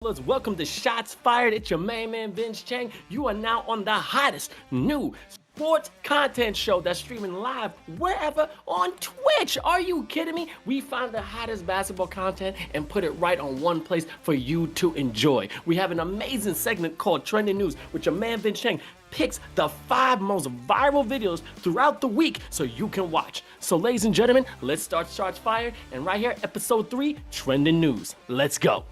Welcome to Shots Fired. It's your man, Vince Chang. You are now on the hottest new sports content show that's streaming live wherever on Twitch. Are you kidding me? We find the hottest basketball content and put it right on one place for you to enjoy. We have an amazing segment called Trending News, with your man Vince Chang picks the 5 most viral videos throughout the week so you can watch. So ladies and gentlemen, let's start Shots Fired. And right here, episode 3, Trending News. Let's go.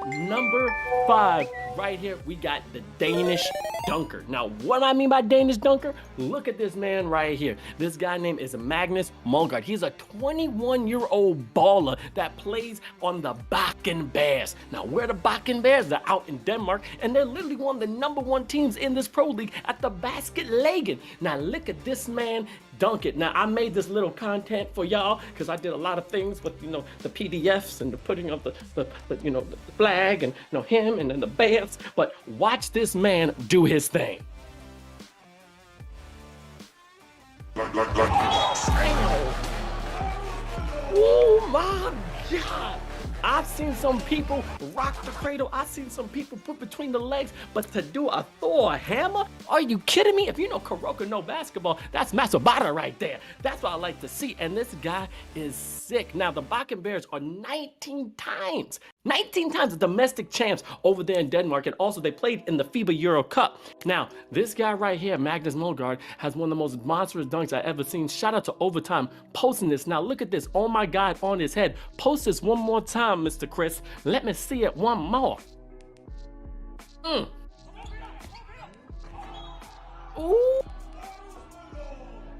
Number 5, right here, we got the Danish dunker. Now, what do I mean by Danish dunker? Look at this man right here. This guy name is Magnus Malgaard. He's a 21-year-old baller that plays on the Bakken Bears. Now, where the Bakken Bears? They're out in Denmark, and they're literally one of the #1 teams in this pro league at the basket Ligins. Now, look at this man dunk it. Now, I made this little content for y'all because I did a lot of things with, the PDFs and the putting of the flag and, him and then the Bears. But watch this man do his thing. Oh my God. I've seen some people rock the cradle. I've seen some people put between the legs, but to do a Thor hammer? Are you kidding me? If you know Kuroka no basketball, that's mascot right there. That's what I like to see. And this guy is sick. Now, the Bakken Bears are 19 times the domestic champs over there in Denmark. And also they played in the FIBA Euro Cup. Now, this guy right here, Magnus Malgaard, has one of the most monstrous dunks I've ever seen. Shout out to Overtime posting this. Now, look at this. Oh my God, on his head. Post this one more time, Mr. Chris. Let me see it one more. Ooh,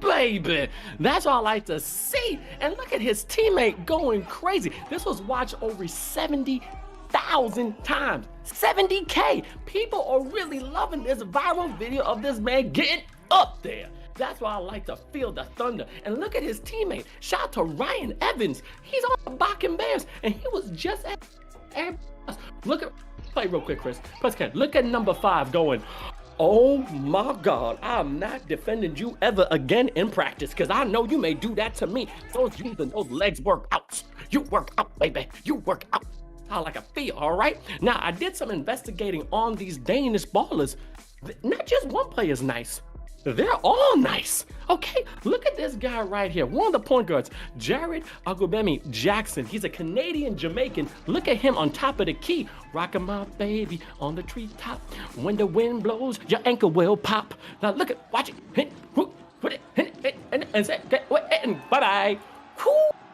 baby, that's what I like to see. And look at his teammate going crazy. This was watched over 70,000 times. 70K. People are really loving this viral video of this man getting up there. That's why I like to feel the thunder. And look at his teammate. Shout out to Ryan Evans. He's on the Bakken Bears, and he was just at Airbus. Look at, play real quick, Chris. Press can. Look at number 5 going, oh my God, I'm not defending you ever again in practice, because I know you may do that to me. Those legs work out. You work out, baby. You work out. How like I feel, all right? Now, I did some investigating on these Danish ballers. Not just one player is nice. They're all nice. Okay, look at this guy right here. One of the point guards, Jared Agubemi Jackson. He's a Canadian Jamaican. Look at him on top of the key. Rockin' my baby on the treetop. When the wind blows, your ankle will pop. Now look at, watch it. Hit, put it, and say, and bye-bye.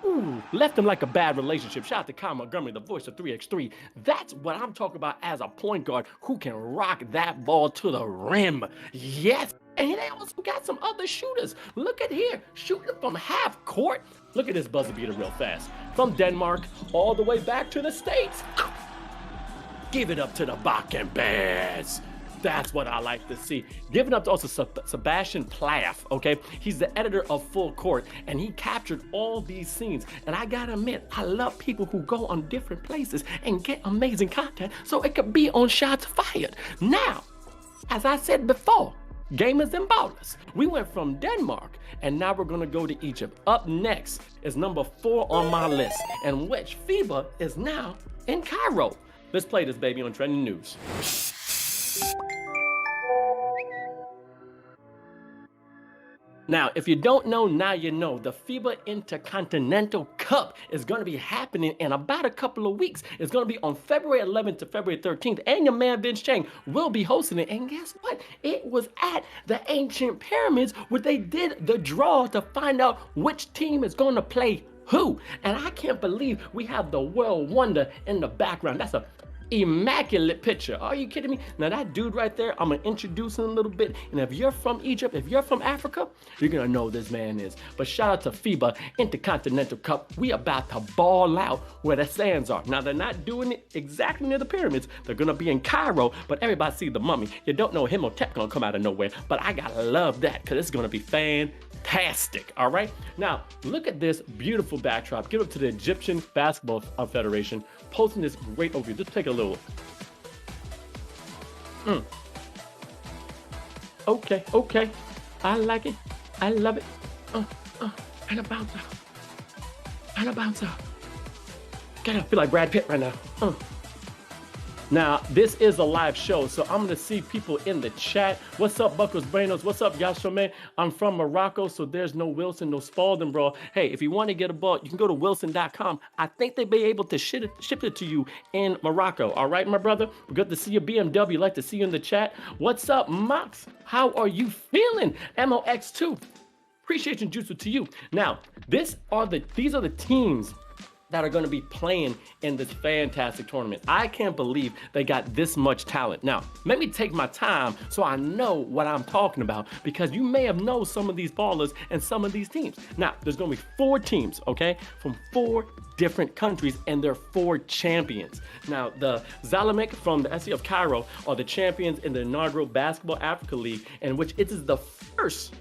Ooh, left him like a bad relationship. Shout out to Kyle Montgomery, the voice of 3x3. That's what I'm talking about as a point guard who can rock that ball to the rim. Yes. And they also got some other shooters. Look at here, shooting from half court. Look at this buzzer beater real fast. From Denmark all the way back to the States. Give it up to the Bakken Bears. That's what I like to see. Giving up to also Sebastian Plath, okay? He's the editor of Full Court, and he captured all these scenes. And I gotta admit, I love people who go on different places and get amazing content so it could be on Shots Fired. Now, as I said before, gamers and ballers. We went from Denmark, and now we're gonna go to Egypt. Up next is number 4 on my list, and which FIBA is now in Cairo. Let's play this baby on Trending News. Now, if you don't know, now you know. The FIBA Intercontinental Cup is going to be happening in about a couple of weeks. It's going to be on February 11th to February 13th, and your man Vince Chang will be hosting it. And guess what? It was at the ancient pyramids where they did the draw to find out which team is going to play who. And I can't believe we have the world wonder in the background. That's a immaculate picture. Are you kidding me? Now that dude right there, I'm gonna introduce him a little bit, and if you're from Egypt, if you're from Africa, you're gonna know who this man is. But shout out to FIBA Intercontinental Cup. We about to ball out where the sands are. Now they're not doing it exactly near the pyramids. They're gonna be in Cairo, but everybody see the mummy. You don't know Himotep gonna come out of nowhere, but I gotta love that because it's gonna be fantastic. All right, now look at this beautiful backdrop. Give it to the Egyptian Basketball Federation posting this great overview. Just take a little. Okay, I like it, I love it. And a bouncer, Kind of feel like Brad Pitt right now. Now, this is a live show, so I'm gonna see people in the chat. What's up, Buckles Brainos? What's up, Yashome? I'm from Morocco, so there's no Wilson, no Spalding, bro. Hey, if you want to get a ball, you can go to wilson.com. I think they'll be able to ship it to you in Morocco. All right, my brother? Good to see you, BMW. Like to see you in the chat. What's up, Mox? How are you feeling? MOX2. Appreciation jutsu to you. Now, these are the teams that are going to be playing in this fantastic tournament. I can't believe they got this much talent. Now, let me take my time so I know what I'm talking about, because you may have known some of these ballers and some of these teams. Now, there's going to be 4 teams, okay, from 4 different countries, and they're 4 champions. Now, the Zalamek from the SC of Cairo are the champions in the inaugural Basketball Africa League, in which it is the first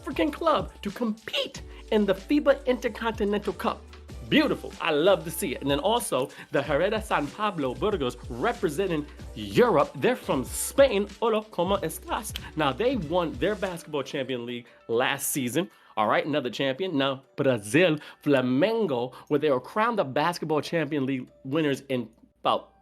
freaking club to compete in the FIBA Intercontinental Cup. Beautiful. I love to see it. And then also the Hereda San Pablo Burgos representing Europe. They're from Spain. Hola, ¿cómo estás? Now, they won their basketball champion league last season. All right, another champion. Now, Brazil, Flamengo, where they were crowned the basketball champion league winners in about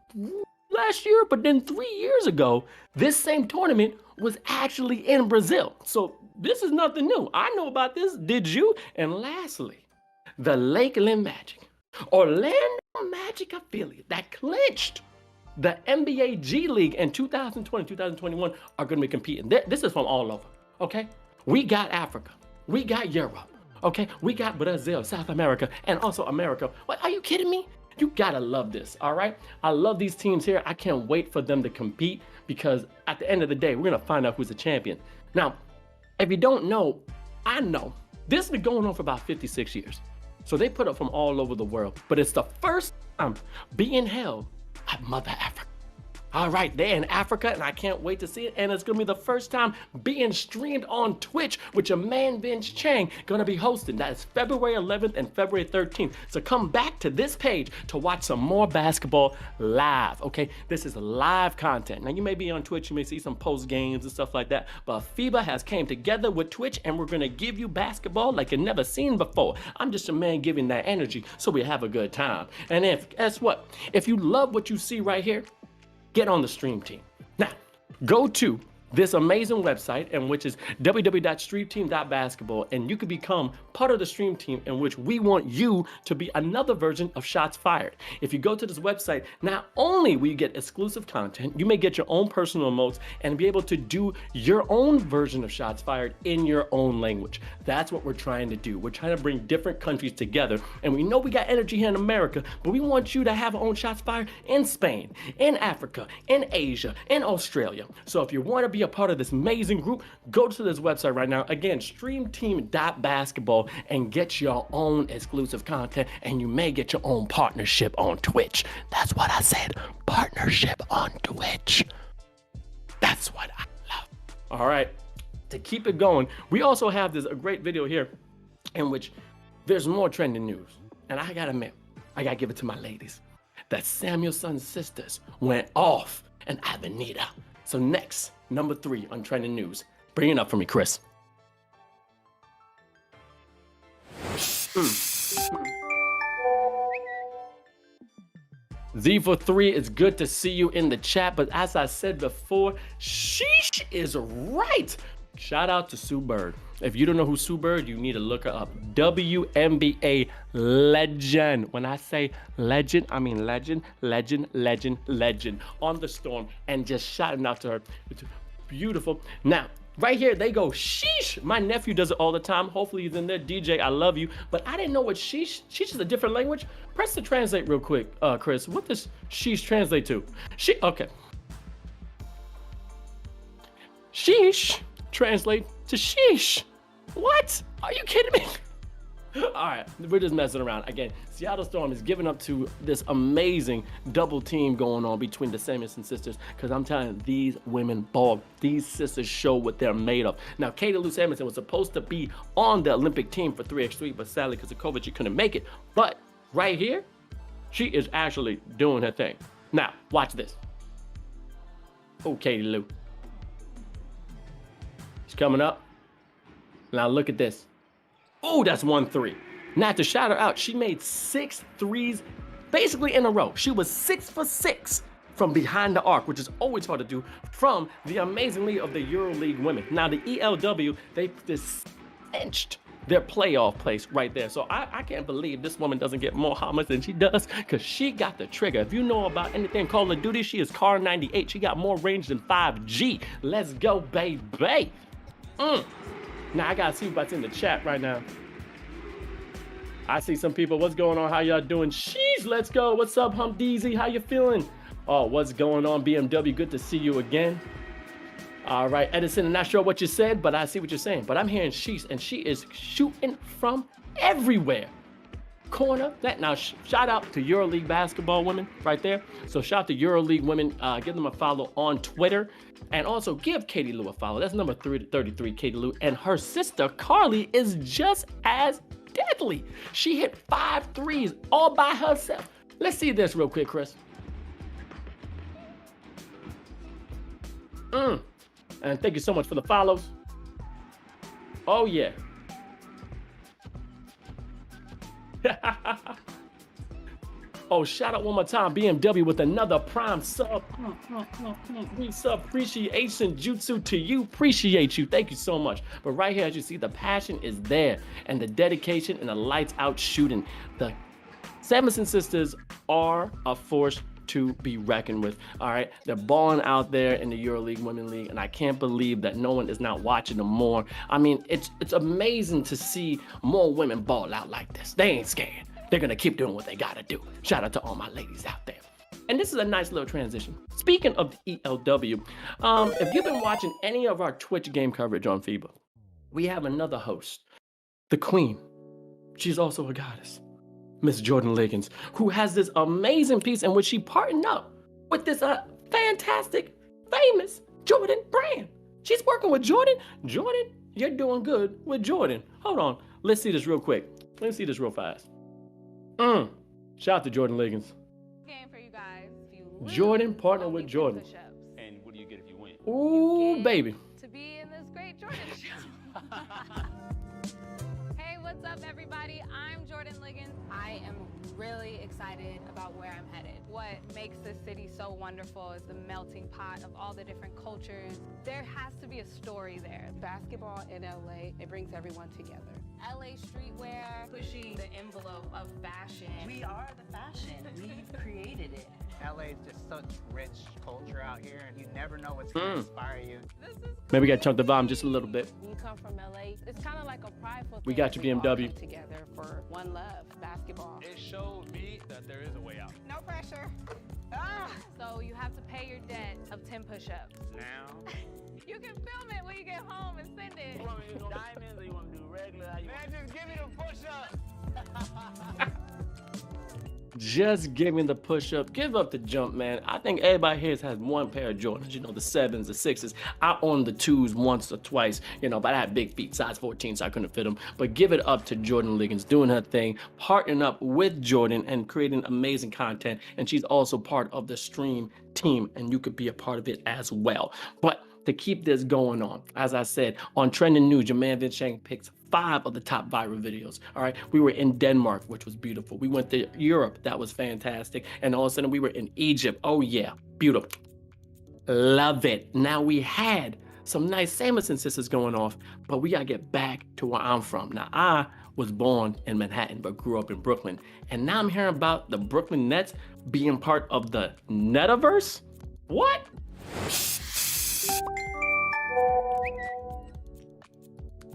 last year, but then 3 years ago, this same tournament was actually in Brazil. So this is nothing new. I know about this. Did you? And lastly, the Lakeland Magic, Orlando Magic affiliate that clinched the NBA G League in 2020, 2021 are going to be competing. This is from all over, okay? We got Africa, we got Europe, okay? We got Brazil, South America, and also America. What, are you kidding me? You gotta love this, all right? I love these teams here. I can't wait for them to compete, because at the end of the day, we're gonna find out who's the champion. Now, if you don't know, I know. This has been going on for about 56 years. So they put up from all over the world, but it's the first time being held at Mother Africa. All right, they're in Africa, and I can't wait to see it. And it's gonna be the first time being streamed on Twitch, with your man Chang gonna be hosting. That is February 11th and February 13th. So come back to this page to watch some more basketball live, okay? This is live content. Now, you may be on Twitch, you may see some post games and stuff like that, but FIBA has came together with Twitch, and we're gonna give you basketball like you've never seen before. I'm just a man giving that energy so we have a good time. And guess what? If you love what you see right here, get on the stream team. Now, go to this amazing website, in which is www.streamteam.basketball, and you can become part of the stream team, in which we want you to be another version of Shots Fired. If you go to this website, not only will you get exclusive content, you may get your own personal emotes and be able to do your own version of Shots Fired in your own language. That's what we're trying to do. We're trying to bring different countries together, and we know we got energy here in America, but we want you to have our own Shots Fired in Spain, in Africa, in Asia, in Australia. So if you want to be a part of this amazing group, go to this website right now. Again, streamteam.basketball, and get your own exclusive content, and you may get your own partnership on Twitch. That's what I said, partnership on Twitch. That's what I love. All right, to keep it going, we also have this a great video here, in which there's more trending news. And I gotta admit, I gotta give it to my ladies. The Samuelson sisters went off in Avenida. So next, number 3 on trending news. Bring it up for me, Chris. Z for 3, it's good to see you in the chat, but as I said before, sheesh is right. Shout out to Sue Bird. If you don't know who Sue Bird, you need to look her up. WNBA legend. When I say legend, I mean legend, legend, legend, legend. On the Storm, and just shouting out to her. It's beautiful. Now, right here, they go, sheesh. My nephew does it all the time. Hopefully he's in there. DJ, I love you. But I didn't know what sheesh is a different language. Press the translate real quick, Chris. What does sheesh translate to? Okay. Sheesh translate to sheesh. What? Are you kidding me? All right, we're just messing around. Again, Seattle Storm is giving up to this amazing double team going on between the Samuelson sisters, because I'm telling you, these women ball. These sisters show what they're made of. Now, Katie Lou Samuelson was supposed to be on the Olympic team for 3x3, but sadly, because of COVID, she couldn't make it. But right here, she is actually doing her thing. Now, watch this. Oh, Katie Lou. She's coming up. Now look at this. Oh, that's 1 3. Now to shout her out, she made 6 threes basically in a row. She was 6 for 6 from behind the arc, which is always hard to do, from the amazing league of the EuroLeague women. Now the ELW, they just cinched their playoff place right there. So I can't believe this woman doesn't get more homage than she does, because she got the trigger. If you know about anything Call of Duty, she is Car 98. She got more range than 5G. Let's go, baby. Now I gotta see what's in the chat right now. I see some people. What's going on? How y'all doing? Sheesh, let's go. What's up, Humdeezy? How you feeling? Oh, what's going on, BMW? Good to see you again. All right, Edison, I'm not sure what you said, but I see what you're saying. But I'm hearing she's, and she is shooting from everywhere. Corner, that now, shout out to EuroLeague basketball women right there. So shout out to EuroLeague women. Give them a follow on Twitter. And also give Katie Lou a follow. That's number 33, Katie Lou. And her sister, Carly, is just as deadly. She hit 5 threes all by herself. Let's see this real quick, Chris. And thank you so much for the follows. Oh, yeah. Oh, shout out one more time, BMW with another prime sub. Sub appreciation jutsu to you. Appreciate you. Thank you so much. But right here, as you see, the passion is there, and the dedication and the lights out shooting. The Samuelson sisters are a force to be reckoned with. All right, they're balling out there in the EuroLeague Women League, and I can't believe that no one is not watching them more. I mean, it's amazing to see more women ball out like this. They ain't scared. They're gonna keep doing what they gotta do. Shout out to all my ladies out there. And this is a nice little transition. Speaking of the ELW, if you've been watching any of our Twitch game coverage on FIBA, we have another host, the Queen. She's also a goddess, Miss Jordan Ligins, who has this amazing piece in which she partnered up with this fantastic, famous Jordan brand. She's working with Jordan. Jordan, you're doing good with Jordan. Hold on, let's see this real quick. Let's see this real fast. Shout out to Jordan Ligins. Game for you guys. If you lose, Jordan partnered with Jordan. And what do you get if you win? Ooh, baby. To be in this great Jordan show. Hey, what's up, everybody? I'm Jordan Ligins. I am really excited about where I'm headed. What makes this city so wonderful is the melting pot of all the different cultures. There has to be a story there. Basketball in LA, it brings everyone together. LA streetwear, pushing the envelope of fashion. We are the fashion. We created it. LA is just such rich culture out here, and you never know what's going to inspire you. This is Maybe we got to chunk the volume just a little bit. When you come from LA, it's kind of like a prideful We thing. got you, all BMW. come together for one love, basketball. It showed me that there is a way out. no pressure. So you have to pay your debt of 10 push-ups. Now, You can film it when you get home and send it. You want me to do diamonds or you want to do regular? Man, just give me the push-up. Just give me the push-up. Give up the jump, man. I think everybody here has one pair of Jordans. You know, the 7s, the 6s. I owned the 2s once or twice, you know, but I had big feet, size 14, so I couldn't fit them. But give it up to Jordan Ligins doing her thing, partnering up with Jordan and creating amazing content. And she's also part of the stream team, and you could be a part of it as well. But to keep this going on, as I said, on Trending News, your man Chang picks 5 of the top viral videos. All right, we were in Denmark, which was beautiful. We went to Europe, that was fantastic. And all of a sudden we were in Egypt. Oh yeah, beautiful. Love it. Now we had some nice Samuelson sisters going off, but we gotta get back to where I'm from. Now I was born in Manhattan, but grew up in Brooklyn. And now I'm hearing about the Brooklyn Nets being part of the Netaverse? What?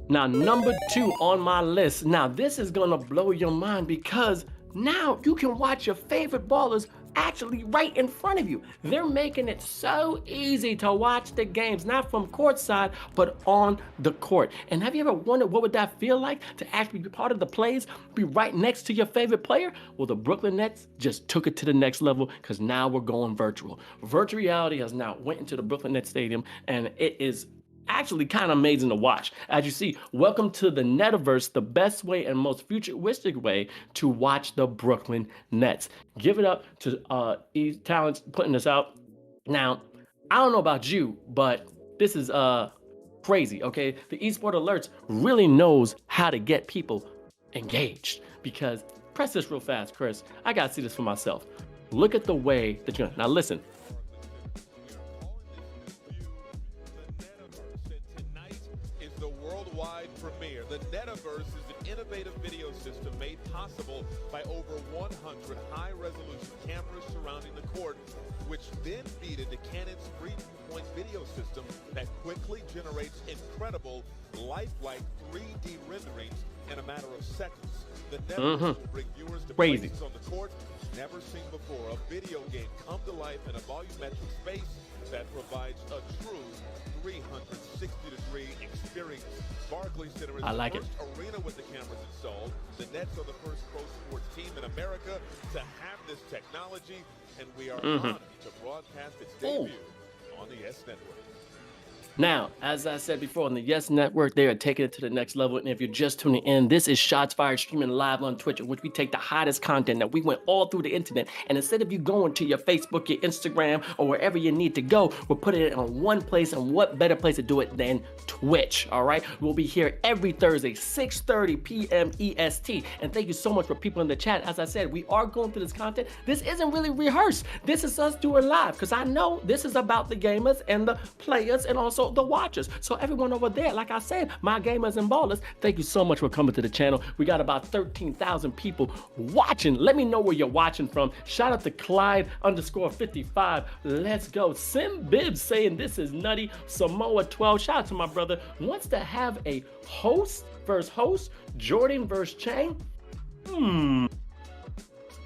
Now, number 2 on my list. Now, this is gonna blow your mind because now you can watch your favorite ballers actually right in front of you. They're making it so easy to watch the games, not from courtside, but on the court. And have you ever wondered what would that feel like to actually be part of the plays, be right next to your favorite player? Well, the Brooklyn Nets just took it to the next level because now we're going virtual. Virtual reality has now went into the Brooklyn Nets Stadium, and it is actually kind of amazing to watch. As you see, welcome to the Netaverse, the best way and most futuristic way to watch the Brooklyn Nets. Give it up to Talents putting this out. Now, I don't know about you, but this is crazy, okay? The Esport Alerts really knows how to get people engaged because Press this real fast, Chris. I gotta see this for myself. Look at the way that you're, now listen. Tonight is the worldwide premiere. The Netaverse is an innovative video system made possible by over 100 high-resolution cameras surrounding the court, which then feed into Canon's three-point video system that quickly generates incredible, lifelike 3D renderings in a matter of seconds. The Netaverse will bring viewers to places on the court never seen before. A video game come to life in a volumetric space that provides a true 360-degree experience. Barclays Center is the first arena with the cameras installed. The Nets are the first pro sports team in America to have this technology, and we are honored to broadcast its debut on the YES Network. Now, as I said before, on the YES Network, they are taking it to the next level. And if you're just tuning in, this is Shots Fired streaming live on Twitch, in which we take the hottest content that we went all through the internet. And instead of you going to your Facebook, your Instagram, or wherever you need to go, we're putting it on one place. And what better place to do it than Twitch, all right? We'll be here every Thursday, 6:30 p.m. EST. And thank you so much for people in the chat. As I said, we are going through this content. This isn't really rehearsed. This is us doing live, because I know this is about the gamers and the players and also the watchers. So everyone over there, like I said, my gamers and ballers, thank you so much for coming to the channel. We got about 13,000 people watching. Let me know where you're watching from. Shout out to Clyde_55. Let's go. Sim Bibbs saying this is nutty. Samoa 12. Shout out to my brother. Wants to have a host versus host. Jordan versus Chang.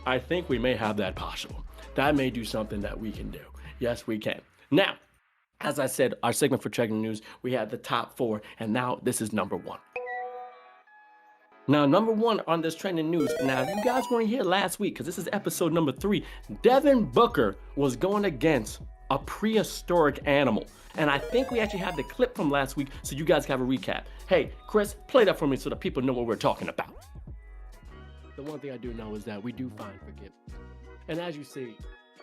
I think we may have that possible. That may do something that we can do. Yes, we can. Now, as I said, our segment for Trending News, we had the top 4, and now this is number 1. Now, number 1 on this Trending News. Now, if you guys weren't here last week, because this is episode number 3, Devin Booker was going against a prehistoric animal. And I think we actually have the clip from last week, so you guys can have a recap. Hey, Chris, play that for me so that people know what we're talking about. The one thing I do know is that we do find forgiveness. And as you see,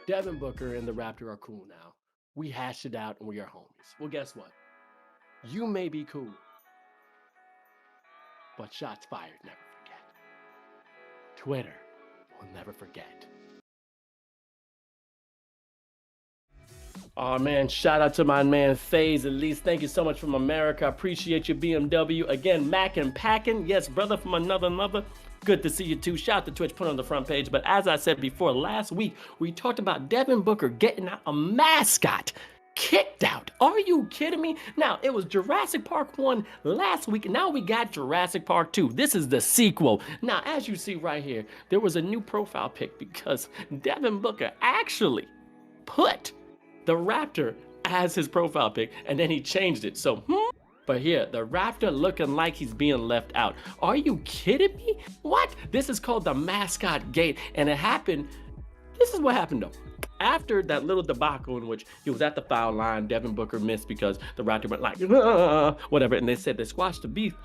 Devin Booker and the Raptor are cool now. We hashed it out and we are homies. Well, guess what? You may be cool, but shots fired never forget. Twitter will never forget. Oh man, shout out to my man FaZe. At least thank you so much from America. I appreciate you, BMW. Again, Mac and Packin'. Yes, brother from another mother. Good to see you too. Shout out to Twitch, put on the front page. But as I said before, last week, we talked about Devin Booker getting out a mascot kicked out. Are you kidding me? Now, it was Jurassic Park 1 last week. Now we got Jurassic Park 2. This is the sequel. Now, as you see right here, there was a new profile pic because Devin Booker actually put the Raptor as his profile pic, and then he changed it. So, But here, the Raptor looking like he's being left out. Are you kidding me? What? This is called the mascot gate, and it happened. This is what happened though. After that little debacle in which he was at the foul line, Devin Booker missed because the Raptor went like, whatever, and they said they squashed the beef.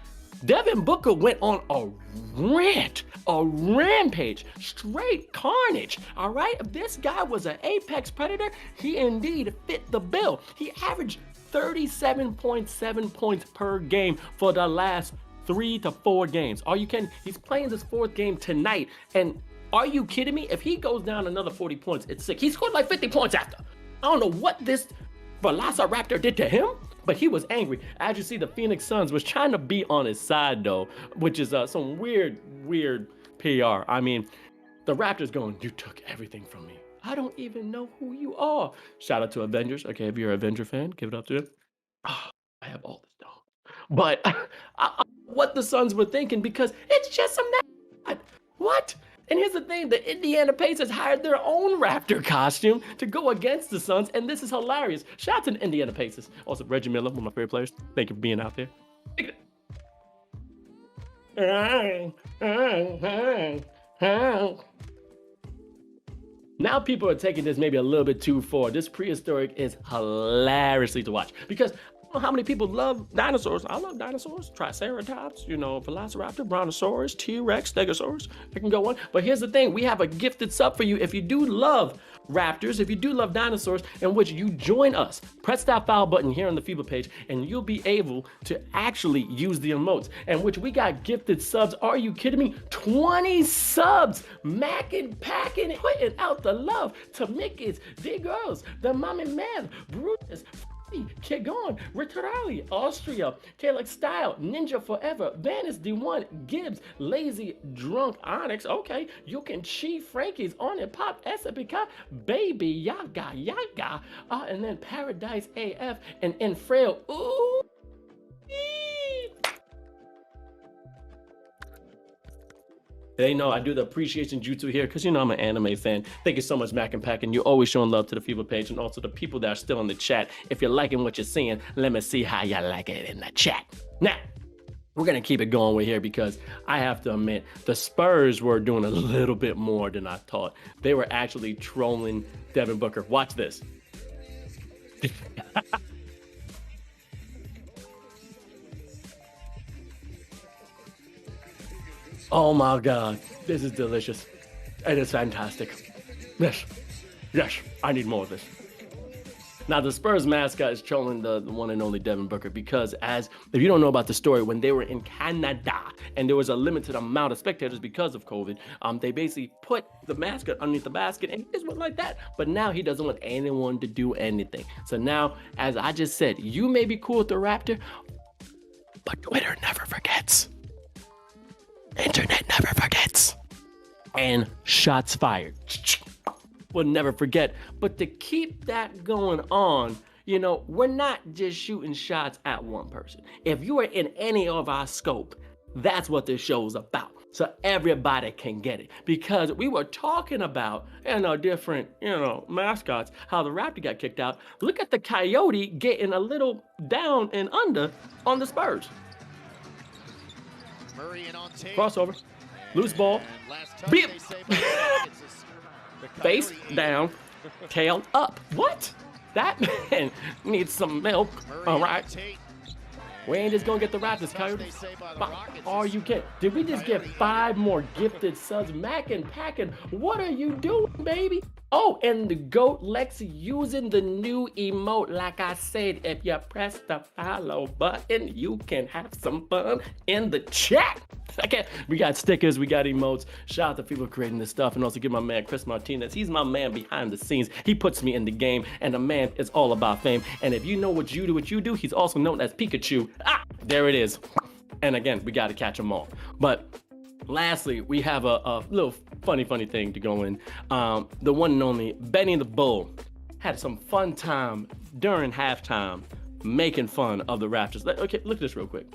Devin Booker went on a rant, a rampage, straight carnage, all right? If this guy was an apex predator, he indeed fit the bill. He averaged 37.7 points per game for the last 3 to 4 games. Are you kidding? He's playing this 4th game tonight, and are you kidding me? If he goes down another 40 points, it's sick. He scored like 50 points after. I don't know what this Velociraptor did to him, but he was angry. As you see, the Phoenix Suns was trying to be on his side though, which is some weird PR. I mean, the Raptors going, you took everything from me. I don't even know who you are. Shout out to Avengers. Okay, if you're an Avenger fan, give it up to him. Oh, I have all this though. But what the Suns were thinking, because it's just some what? And here's the thing, the Indiana Pacers hired their own Raptor costume to go against the Suns, and this is hilarious. Shout out to the Indiana Pacers. Also, Reggie Miller, one of my favorite players. Thank you for being out there. Now people are taking this maybe a little bit too far. This prehistoric is hilariously to watch because I don't know how many people love dinosaurs. I love dinosaurs. Triceratops, Velociraptor, Brontosaurus, T-Rex, Stegosaurus. I can go on. But here's the thing. We have a gifted sub for you. If you do love Raptors, if you do love dinosaurs, in which you join us, press that follow button here on the FIBA page, and you'll be able to actually use the emotes, in which we got gifted subs. Are you kidding me? 20 subs, mackin', packing, putting out the love to Mickey's, the girls, the mommy man, Brutus, Kid Gone, Richard Ali, Austria, Taylor Style, Ninja Forever, Vanis D1, Gibbs, Lazy, Drunk, Onyx, okay, you can cheat Frankie's on it, Pop, Epica, Baby, Yaga, and then Paradise AF, and Infrail, ooh, They know I do the appreciation jutsu here because you know I'm an anime fan. Thank you so much, Mac and Pack, and you're always showing love to the FIBA page and also the people that are still in the chat. If you're liking what you're seeing, let me see how you like it in the chat. Now, we're gonna keep it going with here because I have to admit, the Spurs were doing a little bit more than I thought. They were actually trolling Devin Booker. Watch this. Oh my God, this is delicious. It is fantastic. Yes, I need more of this. Now, the Spurs mascot is trolling the one and only Devin Booker because, if you don't know about the story, when they were in Canada and there was a limited amount of spectators because of COVID, they basically put the mascot underneath the basket and he just went like that. But now he doesn't want anyone to do anything. So now, as I just said, you may be cool with the Raptor, but Twitter never forgets. Internet never forgets. And shots fired. We'll never forget. But to keep that going on, you know, we're not just shooting shots at one person. If you are in any of our scope, that's what this show is about. So everybody can get it. Because we were talking about, different, mascots, how the Raptor got kicked out. Look at the Coyote getting a little down and under on the Spurs. Crossover, loose ball, beep, face down, tail up. What? That man needs some milk. All right. We ain't just gonna get the Raptors, Coyote. Are you kidding? Did we just get 5 more gifted subs? Mac and Packin', what are you doing, baby? Oh, and the GOAT Lexi using the new emote. Like I said, if you press the follow button, you can have some fun in the chat. Okay, we got stickers, we got emotes. Shout out to people creating this stuff, and also give my man Chris Martinez. He's my man behind the scenes. He puts me in the game, and the man is all about fame. And if you know what you do, he's also known as Pikachu. There it is. And again, we got to catch them all. But lastly, we have a little funny thing to go in. The one and only Benny the Bull had some fun time during halftime making fun of the Raptors. Okay, look at this real quick.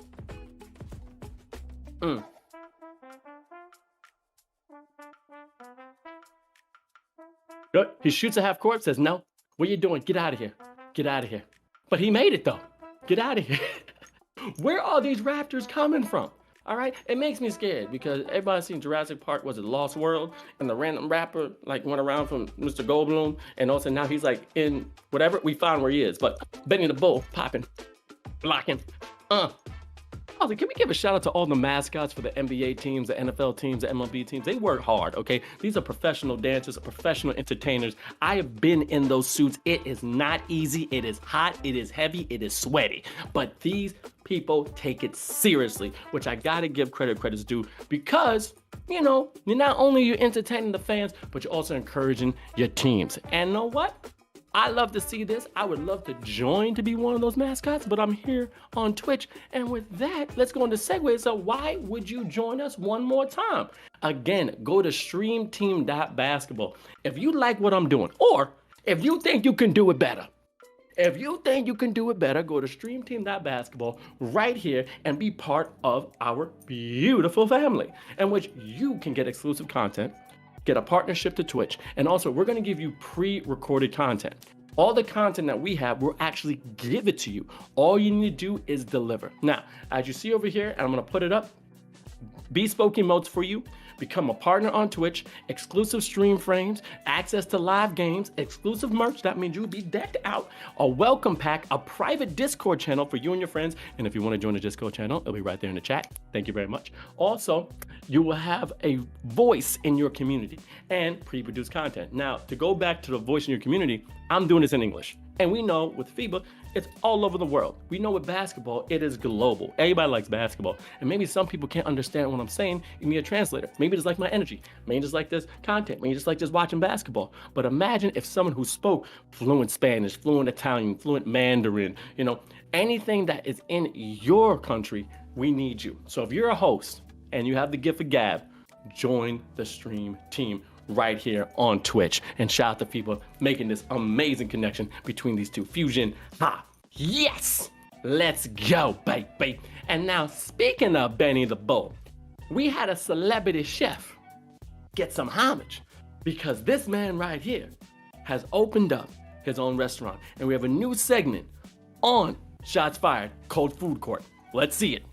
Good. He shoots a half court, says, no, what are you doing? Get out of here. Get out of here. But he made it though. Get out of here. Where are these Raptors coming from? All right, it makes me scared because everybody's seen Jurassic Park, was it Lost World? And the random rapper went around from Mr. Goldblum, and also now he's in whatever, we found where he is. But Benny the Bull, popping, blocking, Also, can we give a shout out to all the mascots for the NBA teams, the NFL teams, the MLB teams? They work hard, okay? These are professional dancers, professional entertainers. I have been in those suits. It is not easy. It is hot. It is heavy. It is sweaty. But these people take it seriously, which I gotta give credit's due because, you're not only you're entertaining the fans, but you're also encouraging your teams. And you know what? I love to see this. I would love to join to be one of those mascots, but I'm here on Twitch. And with that, let's go into segue. So why would you join us one more time? Again, go to streamteam.basketball. If you like what I'm doing, or if you think you can do it better, go to streamteam.basketball right here and be part of our beautiful family in which you can get exclusive content, get a partnership to Twitch, and also we're gonna give you pre-recorded content. All the content that we have, we'll actually give it to you. All you need to do is deliver. Now, as you see over here, and I'm gonna put it up, bespoke emotes for you. Become a partner on Twitch, exclusive stream frames, access to live games, exclusive merch. That means you'll be decked out, a welcome pack, a private Discord channel for you and your friends. And if you want to join the Discord channel, it'll be right there in the chat. Thank you very much. Also, you will have a voice in your community and pre-produced content. Now, to go back to the voice in your community, I'm doing this in English. And we know with FIBA, it's all over the world. We know with basketball, it is global. Everybody likes basketball. And maybe some people can't understand what I'm saying. You need a translator. Maybe just like my energy. Maybe just like this content. Maybe just like just watching basketball. But imagine if someone who spoke fluent Spanish, fluent Italian, fluent Mandarin, you know, anything that is in your country, we need you. So if you're a host and you have the gift of gab, join the stream team right here on Twitch. And shout out to people making this amazing connection between these two. Fusion, ha, yes, let's go, baby. And now, speaking of Benny the Bull, we had a celebrity chef get some homage because this man right here has opened up his own restaurant. And we have a new segment on Shots Fired, Cold Food Court. Let's see it.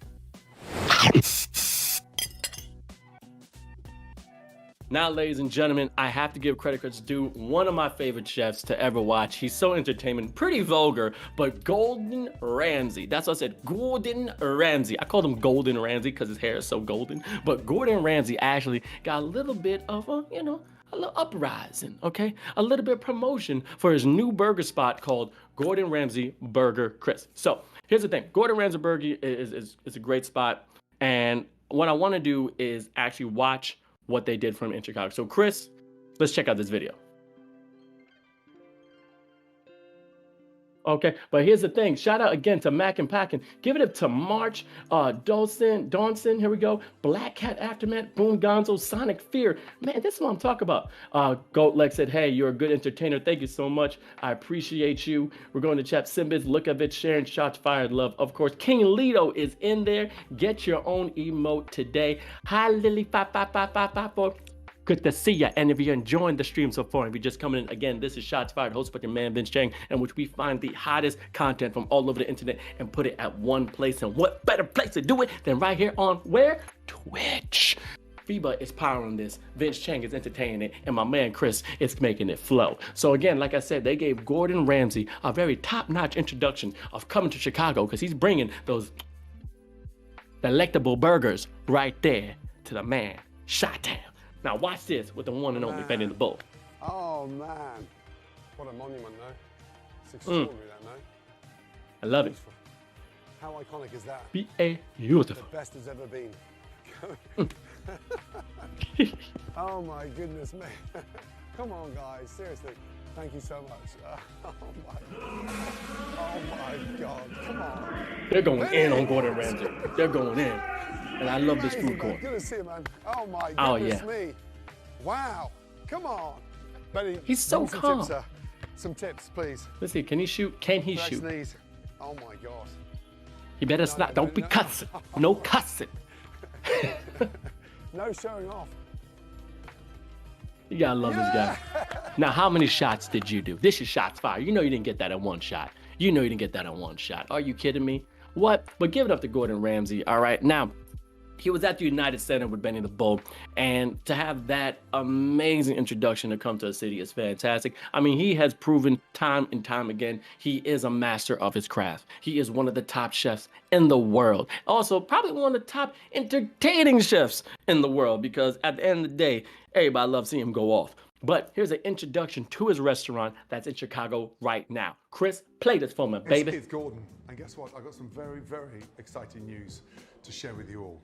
Now, ladies and gentlemen, I have to give credit where it's due. One of my favorite chefs to ever watch. He's so entertaining, pretty vulgar, but Golden Ramsay. That's what I said, Gordon Ramsay. I called him Golden Ramsay because his hair is so golden. But Gordon Ramsay actually got a little bit of a, you know, a little uprising, okay? A little bit of promotion for his new burger spot called Gordon Ramsay Burger Crisp. So here's the thing. Gordon Ramsay Burger is a great spot. And what I want to do is actually watch what they did for him in Chicago. So Chris, let's check out this video. Okay, but here's the thing. Shout out again to Mac and Packin. Give it up to March, Dawson, here we go. Black Cat Aftermath, Boom Gonzo, Sonic Fear. Man, this is what I'm talking about. Goat Leg said, hey, you're a good entertainer. Thank you so much. I appreciate you. We're going to chat. Simbis, look of it, sharing shots fired, love. Of course, King Lito is in there. Get your own emote today. Hi, Lily, 555554. Good to see ya. And if you're enjoying the stream so far, if you're just coming in, again, this is Shots Fired, hosted by your man, Vince Chang, in which we find the hottest content from all over the internet and put it at one place. And what better place to do it than right here on where? Twitch. FIBA is powering this. Vince Chang is entertaining it. And my man, Chris, is making it flow. So again, like I said, they gave Gordon Ramsay a very top-notch introduction of coming to Chicago because he's bringing those delectable burgers right there to the man, Chi-Town. Now watch this with the one and only Benny the Bull. Oh man, what a monument though. It's extraordinary that, no? I love it. How iconic is that? Beautiful. The best has ever been. Oh my goodness me. Come on guys, seriously. Thank you so much. Oh my God, come on. They're going in on Gordon Ramsay. They're going in. And I love this food court. Good to see you, man. Oh my goodness me. Wow, come on. Benny, he's so calm. Some tips, please. Let's see, can he shoot? Can he shoot? Knees. Oh my God. He better not, don't be cussing. No cussing. No showing off. You gotta love this guy. Now, how many shots did you do? This is shots fired. You know you didn't get that in one shot. You know you didn't get that in one shot. Are you kidding me? What? But give it up to Gordon Ramsay, all right? Now, he was at the United Center with Benny the Bull, and to have that amazing introduction to come to a city is fantastic. I mean, he has proven time and time again, he is a master of his craft. He is one of the top chefs in the world. Also, probably one of the top entertaining chefs in the world, because at the end of the day, everybody loves seeing him go off. But here's an introduction to his restaurant that's in Chicago right now. Chris, play this for me, baby. It's Gordon, and guess what? I've got some very, very exciting news to share with you all.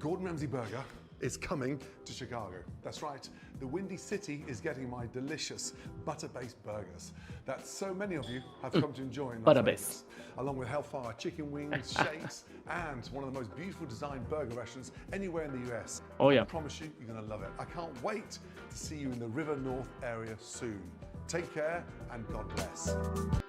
Gordon Ramsay Burger is coming to Chicago. That's right, the Windy City is getting my delicious butter-based burgers that so many of you have come to enjoy in Las Vegas, along with Hellfire chicken wings, shakes, and one of the most beautiful designed burger restaurants anywhere in the US. Oh yeah. I promise you, you're gonna love it. I can't wait to see you in the River North area soon. Take care and God bless.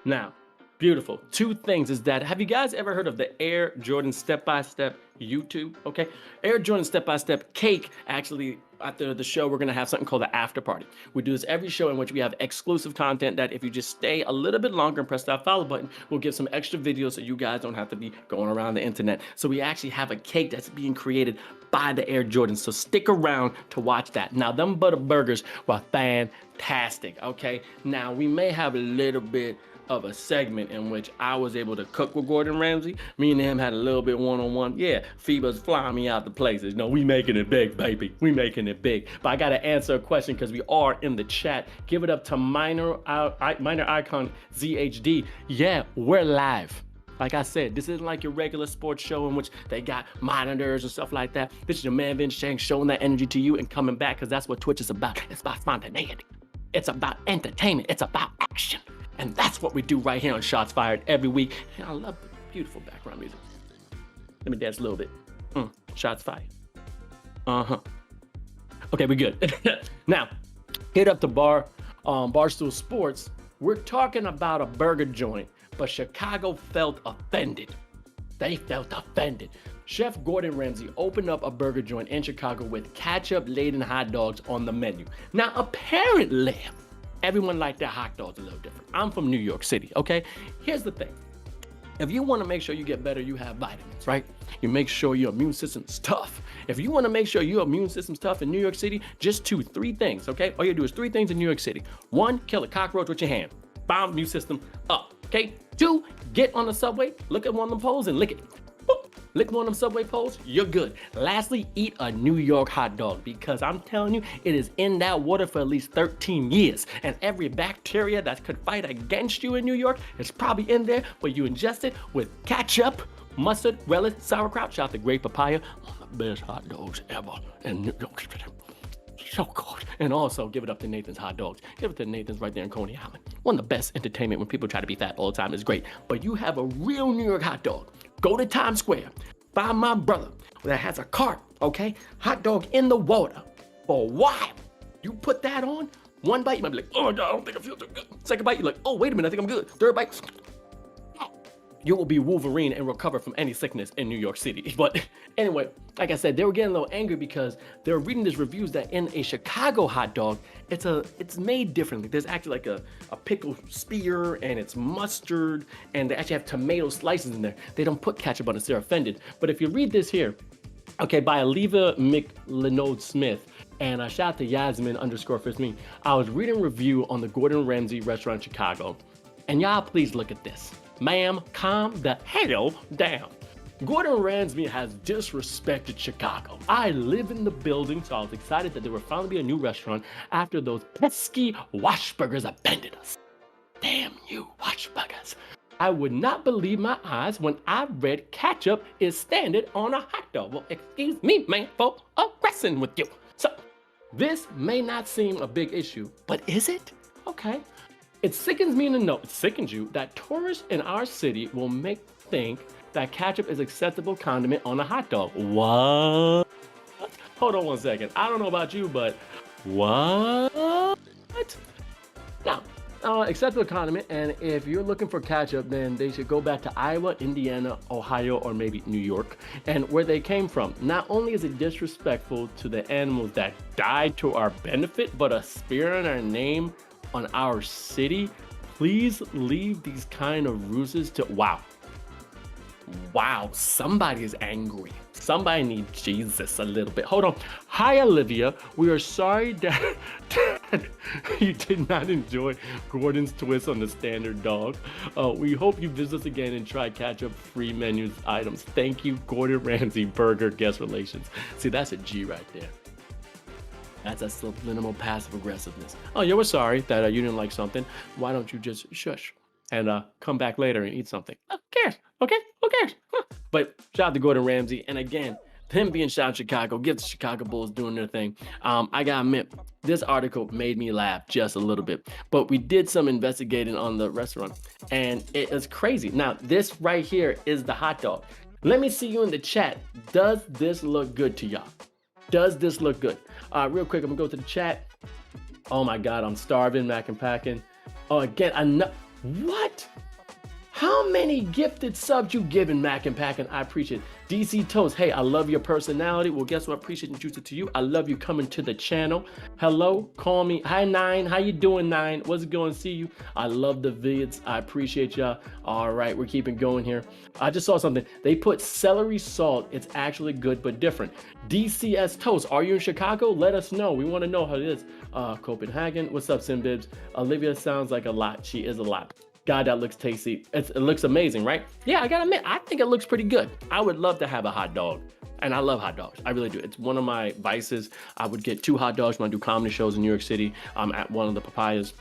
Now, beautiful. Two things is that, have you guys ever heard of the Air Jordan Step-by-Step YouTube? Okay, Air Jordan Step-by-Step cake actually after the show, we're going to have something called the after party. We do this every show in which we have exclusive content that if you just stay a little bit longer and press that follow button, we'll give some extra videos so you guys don't have to be going around the internet. So we actually have a cake that's being created by the Air Jordans. So stick around to watch that. Now, them butter burgers were fantastic, okay? Now, we may have a little bit of a segment in which I was able to cook with Gordon Ramsay. Me and him had a little bit one-on-one. Yeah, FIBA's flying me out to places. No, we making it big, baby. We making it big. But I gotta answer a question because we are in the chat. Give it up to minor icon ZHD. Yeah, we're live. Like I said, this isn't like your regular sports show in which they got monitors and stuff like that. This is your man, Chang, showing that energy to you and coming back because that's what Twitch is about. It's about spontaneity. It's about entertainment. It's about action. And that's what we do right here on Shots Fired every week. And I love the beautiful background music. Let me dance a little bit. Shots fired. Okay, we good. Now, hit up to Barstool Sports. We're talking about a burger joint, but Chicago felt offended. They felt offended. Chef Gordon Ramsay opened up a burger joint in Chicago with ketchup-laden hot dogs on the menu. Now, apparently, everyone liked their hot dogs a little different. I'm from New York City, okay? Here's the thing. If you want to make sure you get better, you have vitamins, right? You make sure your immune system's tough. If you want to make sure your immune system's tough in New York City, just 3 things, okay? All you do is 3 things in New York City. 1, kill a cockroach with your hand. Bomb immune system up, okay? 2, get on the subway, look at one of them poles and lick it. Boop. Lick one of them subway poles, you're good. Lastly, eat a New York hot dog because I'm telling you, it is in that water for at least 13 years. And every bacteria that could fight against you in New York is probably in there, but you ingest it with ketchup, mustard, relish, sauerkraut. Shout out to Great Papaya, one of the best hot dogs ever. And New York, so good. And also give it up to Nathan's Hot Dogs. Give it to Nathan's right there in Coney Island. One of the best entertainment when people try to be fat all the time is great. But you have a real New York hot dog. Go to Times Square, find my brother that has a cart, okay? Hot dog in the water for a while. You put that on, one bite, you might be like, oh, no, I don't think I feel too good. Second bite, you're like, oh, wait a minute, I think I'm good. Third bite, you will be Wolverine and recover from any sickness in New York City. But anyway, like I said, they were getting a little angry because they were reading these reviews that in a Chicago hot dog, it's made differently. There's actually like a pickle spear and it's mustard and they actually have tomato slices in there. They don't put ketchup on it, so they're offended. But if you read this here, okay, by Aliva McLenode Smith, and shout out to Yasmin_Fistme, I was reading a review on the Gordon Ramsay restaurant in Chicago. And y'all please look at this. Ma'am, calm the hell down. Gordon Ramsay has disrespected Chicago. I live in the building, so I was excited that there would finally be a new restaurant after those pesky Washburgers abandoned us. Damn you, Washburgers. I would not believe my eyes when I read ketchup is standard on a hot dog. Well, excuse me, man, for aggressing with you. So, this may not seem a big issue, but is it? Okay. It sickens me to know, it sickens you, that tourists in our city will think that ketchup is acceptable condiment on a hot dog. What? Hold on one second. I don't know about you, but what? Now, acceptable condiment, and if you're looking for ketchup, then they should go back to Iowa, Indiana, Ohio, or maybe New York, and where they came from. Not only is it disrespectful to the animals that died to our benefit, but a spear in our name on our city. Please leave these kind of ruses to, wow, somebody is angry. Somebody needs Jesus a little bit. Hold on. Hi, Olivia. We are sorry that you did not enjoy Gordon's twist on the standard dog. We hope you visit us again and try ketchup-free menus items. Thank you, Gordon Ramsay Burger Guest Relations. See, that's a G right there. That's a subliminal passive aggressiveness. Oh, yeah, we're sorry that you didn't like something. Why don't you just shush and come back later and eat something? Who cares? Okay, who cares? Huh. But shout out to Gordon Ramsay. And again, him being shot in Chicago, give the Chicago Bulls doing their thing. I gotta admit, this article made me laugh just a little bit. But we did some investigating on the restaurant and it is crazy. Now, this right here is the hot dog. Let me see you in the chat. Does this look good to y'all? Does this look good? Real quick, I'm gonna go to the chat. Oh my God, I'm starving, Mac and packing. Oh, again, what? How many gifted subs you giving, Mac and Pack? And I appreciate it. DC Toast, hey, I love your personality. Well, guess what? Appreciate and juice it to you. I love you coming to the channel. Hello, call me. Hi, Nine. How you doing, Nine? What's it going? See you. I love the vids. I appreciate y'all. All right, we're keeping going here. I just saw something. They put celery salt. It's actually good, but different. DCS Toast, are you in Chicago? Let us know. We want to know how it is. Copenhagen. What's up, Simbibs? Olivia sounds like a lot. She is a lot. God, that looks tasty. It looks amazing, right? Yeah, I gotta admit, I think it looks pretty good. I would love to have a hot dog. And I love hot dogs. I really do. It's one of my vices. I would get 2 hot dogs when I do comedy shows in New York City. I'm at one of the Papayas.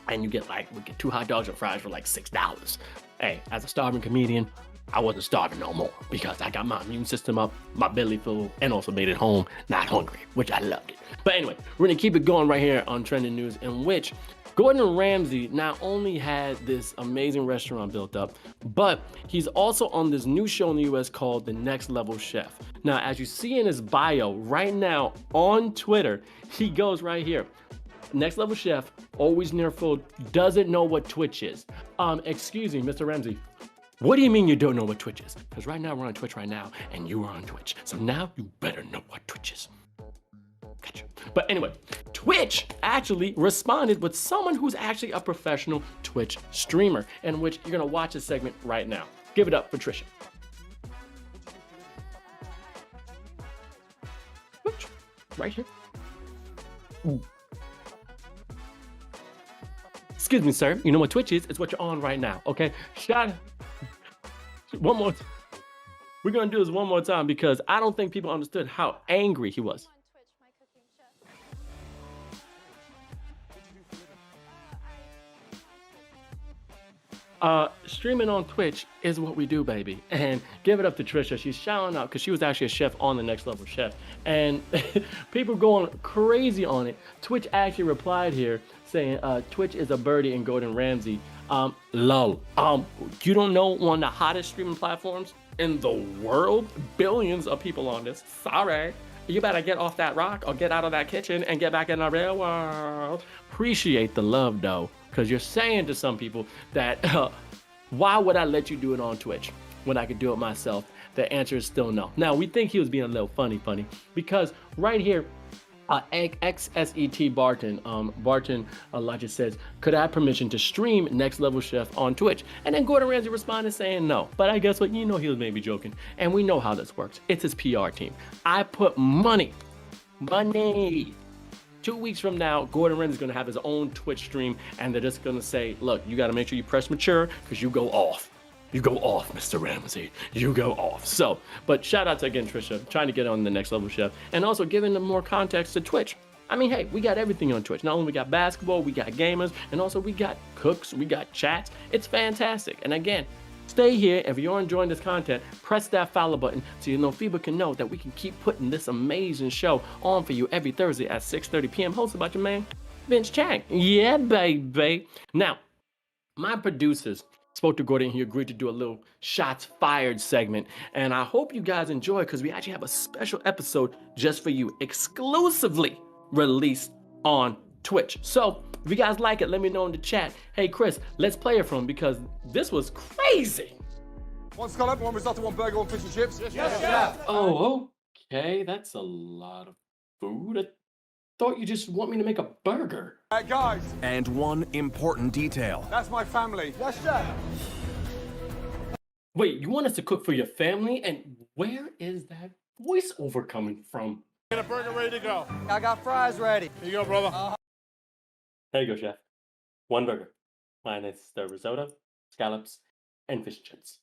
And you get we get 2 hot dogs and fries for like $6. Hey, as a starving comedian, I wasn't starving no more because I got my immune system up, my belly full, and also made it home not hungry, which I loved it. But anyway, we're gonna keep it going right here on Trending News, in which Gordon Ramsay not only had this amazing restaurant built up, but he's also on this new show in the US called The Next Level Chef. Now, as you see in his bio right now on Twitter, he goes right here. Next Level Chef, always near food, doesn't know what Twitch is. Excuse me, Mr. Ramsay. What do you mean you don't know what Twitch is? Because right now we're on Twitch right now, and you are on Twitch. So now you better know what Twitch is. Gotcha. But anyway, Twitch actually responded with someone who's actually a professional Twitch streamer, in which you're gonna watch this segment right now. Give it up for Trisha. Right here. Ooh. Excuse me, sir. You know what Twitch is? It's what you're on right now, okay? One more. We're gonna do this one more time because I don't think people understood how angry he was. Streaming on Twitch is what we do, baby. And give it up to Trisha. She's shouting out because she was actually a chef on The Next Level Chef. And people going crazy on it. Twitch actually replied here saying, Twitch is a birdie and Gordon Ramsay. Lol. You don't know one of the hottest streaming platforms in the world? Billions of people on this. Sorry. You better get off that rock or get out of that kitchen and get back in the real world. Appreciate the love though, because you're saying to some people that why would I let you do it on Twitch when I could do it myself? The answer is still no. Now, we think he was being a little funny because right here, XSET Barton Elijah says, could I have permission to stream Next Level Chef on Twitch? And then Gordon Ramsay responded saying no. But I guess what, you know, he was maybe joking. And we know how this works. It's his PR team. I put money. 2 weeks from now, Gordon Ramsay's gonna have his own Twitch stream, and they're just gonna say, look, you gotta make sure you press mature because you go off. You go off, Mr. Ramsay. You go off. So, but shout out to, again, Trisha, trying to get on The Next Level Chef, and also giving them more context to Twitch. I mean, hey, we got everything on Twitch. Not only we got basketball, we got gamers, and also we got cooks, we got chats. It's fantastic. And again, stay here. If you're enjoying this content, press that follow button so you know FIBA can know that we can keep putting this amazing show on for you every Thursday at 6:30 p.m. hosted by your man, Vince Chang. Yeah, baby. Now, my producers spoke to Gordon. He agreed to do a little shots fired segment, and I hope you guys enjoy because we actually have a special episode just for you, exclusively released on Twitch. So if you guys like it, let me know in the chat. Hey Chris, let's play it from him because this was crazy. One scallop, one risotto, one burger, one fish and chips. Yes, chef. Oh, okay, that's a lot of food. I thought you just want me to make a burger. Guys. And one important detail. That's my family. Yes, chef. Wait, you want us to cook for your family? And where is that voiceover coming from? Get a burger ready to go. I got fries ready. Here you go, brother. There you go, chef. One burger. Mine is the risotto, scallops, and fish chips.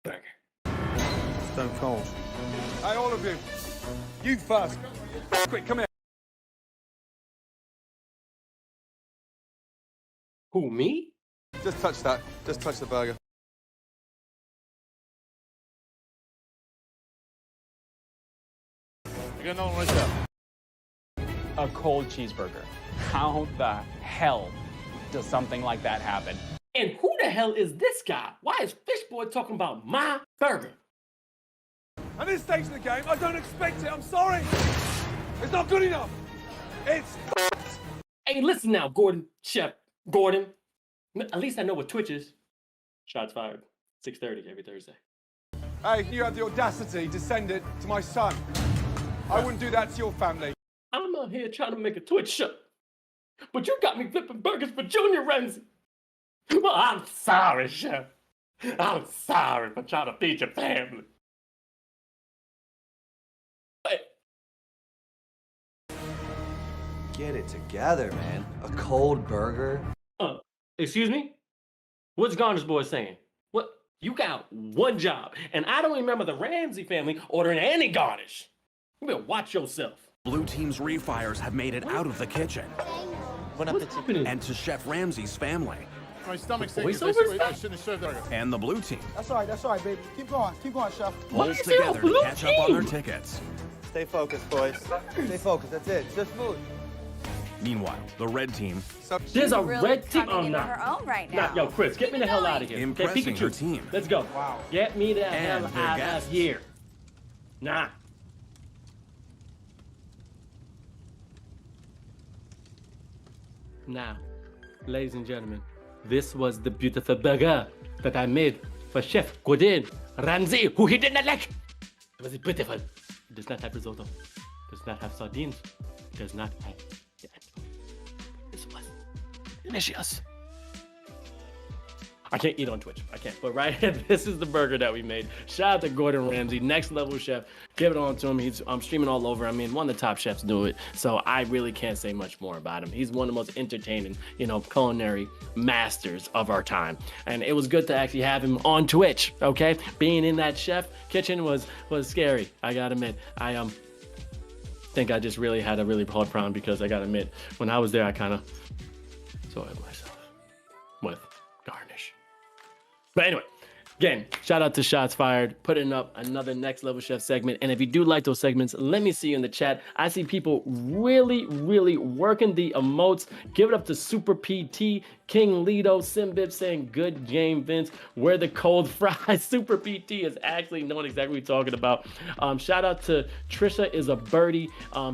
Burger. Stone cold. Hey, all of you. You first. Quick, come here. Who, me? Just touch that. Just touch the burger. You got another one right there. A cold cheeseburger. How the hell does something like that happen? And who the hell is this guy? Why is Fishboy talking about my burger? At this stage of the game, I don't expect it. I'm sorry. It's not good enough. It's Hey, Hey, listen now, Gordon, Chef Gordon. At least I know what Twitch is. Shots fired. 6:30 every Thursday. Hey, you had the audacity to send it to my son. I wouldn't do that to your family. I'm out here trying to make a Twitch show, but you got me flipping burgers for Junior Ramsay. Well, I'm sorry, Chef. I'm sorry for trying to feed your family. Get it together, man. A cold burger. Excuse me? What's Garner's boy saying? What? You got one job, and I don't remember the Ramsay family ordering any garnish. You better watch yourself. Blue team's refires have made it out of the kitchen. What's happening? And to Chef Ramsay's family. My stomach's sick. Voiceover I stuff? shouldn't have served that. And the blue team That's all right, baby. Keep going, Chef. pulls is there a together to blue catch up on their team? tickets. Stay focused, boys. Stay focused. That's it. Just move. Meanwhile, the red team There's a really red team coming on into now. her own right now. Yo, Chris, get me the hell out of here. impressing her Pikachu, team. let's go. Wow. Get me the And hell their out guests. of here. Nah. Now, ladies and gentlemen, this was the beautiful burger that I made for Chef Gordon Ramsay, who he did not like. It was beautiful. It does not have risotto. It does not have sardines. It does not have the This was delicious. I can't eat on Twitch. I can't. But right here, this is the burger that we made. Shout out to Gordon Ramsay, next level chef. Give it on to him. I'm streaming all over. I mean, one of the top chefs do it. So I really can't say much more about him. He's one of the most entertaining, culinary masters of our time. And it was good to actually have him on Twitch, okay? Being in that chef kitchen was scary. I gotta admit. I think I just really had a really hard problem because I gotta admit, when I was there, I kind of soiled myself with garnish. But anyway, again, shout out to Shots Fired, putting up another Next Level Chef segment. And if you do like those segments, let me see you in the chat. I see people really, really working the emotes. Give it up to Super PT, King Lido, Simbib saying, good game, Vince. Where the cold fries. Super PT is actually knowing exactly what we're talking about. Shout out to Trisha is a birdie.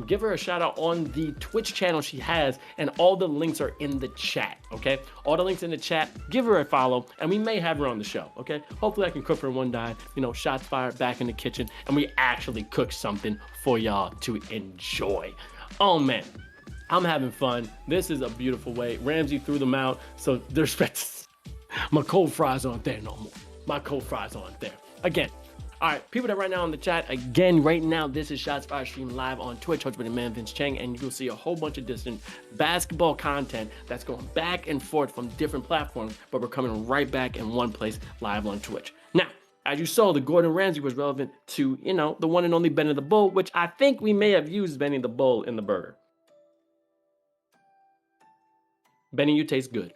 Give her a shout out on the Twitch channel she has, and all the links are in the chat, okay? All the links in the chat. Give her a follow, and we may have her on the show, okay? Hopefully I can cook her one day. Shots fired back in the kitchen, and we actually cook something for y'all to enjoy. Oh man, I'm having fun. This is a beautiful way. Ramsay threw them out, so there's my cold fries aren't there no more. My cold fries aren't there. Again, all right, people that right now in the chat, again, right now, this is Shots Fired stream live on Twitch, hosted by the man Vince Chang, and you'll see a whole bunch of different basketball content that's going back and forth from different platforms, but we're coming right back in one place live on Twitch. Now, as you saw, the Gordon Ramsay was relevant to, the one and only Benny the Bull, which I think we may have used Benny the Bull in the burger. Benny, you taste good.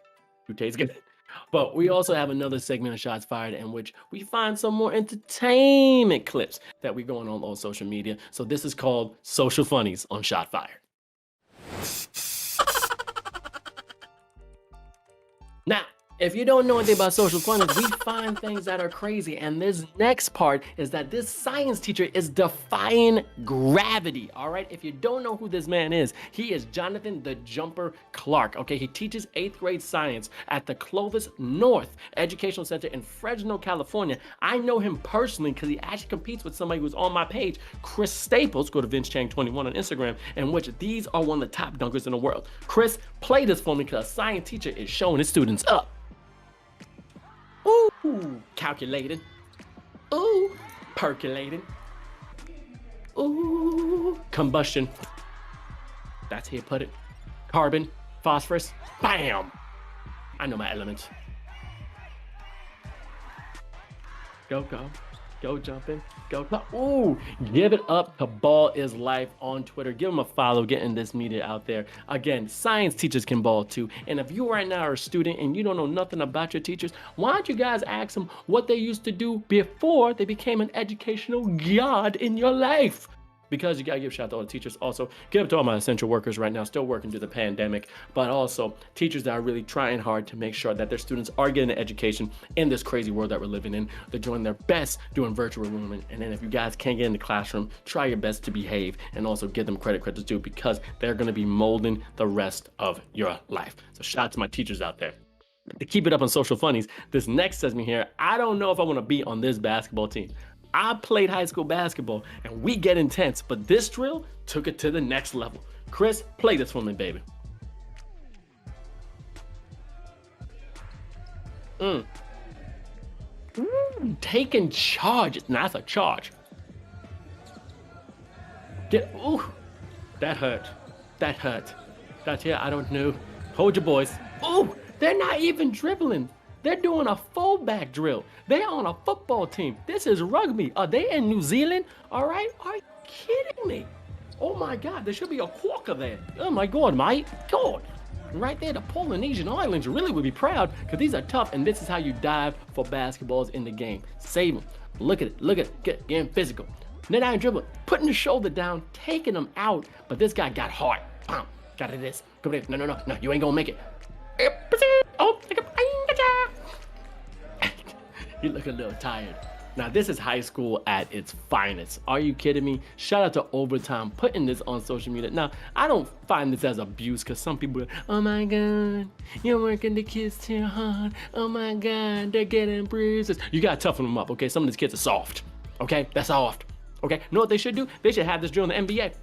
You taste good. But we also have another segment of Shots Fired in which we find some more entertainment clips that we're going on social media. So this is called Social Funnies on Shot Fired. Now, if you don't know anything about social funnies, we find things that are crazy. And this next part is that this science teacher is defying gravity, all right? If you don't know who this man is, he is Jonathan the Jumper Clark, okay? He teaches 8th grade science at the Clovis North Educational Center in Fresno, California. I know him personally because he actually competes with somebody who's on my page, Chris Staples, go to VinceChang21 on Instagram, in which these are one of the top dunkers in the world. Chris, play this for me because a science teacher is showing his students up. Ooh, calculating. Ooh, percolating. Ooh, combustion. That's how you put it. Carbon, phosphorus, bam. I know my elements. Go, go. Go jumping. Go. Ooh, give it up to Ball is Life on Twitter. Give them a follow, getting this media out there. Again, science teachers can ball too. And if you right now are a student and you don't know nothing about your teachers, why don't you guys ask them what they used to do before they became an educational god in your life? because you gotta give a shout out to all the teachers. Also, give up to all my essential workers right now, still working through the pandemic, but also teachers that are really trying hard to make sure that their students are getting an education in this crazy world that we're living in. They're doing their best doing virtual rooming. And then if you guys can't get in the classroom, try your best to behave and also give them credit's due, because they're gonna be molding the rest of your life. So shout out to my teachers out there. To keep it up on social funnies, this next says me here, I don't know if I want to be on this basketball team. I played high school basketball and we get intense, but this drill took it to the next level. Chris, play this for me, baby. Taking charges. Now that's a charge. Ooh, that hurt. That hurt. That's, yeah, I don't know. Hold your boys. Ooh, they're not even dribbling. They're doing a fullback drill. They're on a football team. This is rugby. Are they in New Zealand? All right. Are you kidding me? Oh my God, there should be a quokka there. Oh my God, mate. God. Right there, the Polynesian Islands really would be proud, because these are tough, and this is how you dive for basketballs in the game. Save them. Look at it. Look at it. Getting physical. Net eye dribble. Putting the shoulder down, taking them out, but this guy got heart. Got it this. Come here. No, you ain't gonna make it. Oh, you look a little tired. Now this is high school at its finest. Are you kidding me? Shout out to Overtime putting this on social media. Now, I don't find this as abuse, because some people are, oh my God, you're working the kids too hard. Oh my God, they're getting bruises. You gotta toughen them up, okay? Some of these kids are soft, okay? They're soft, okay? You know what they should do? They should have this drill in the NBA.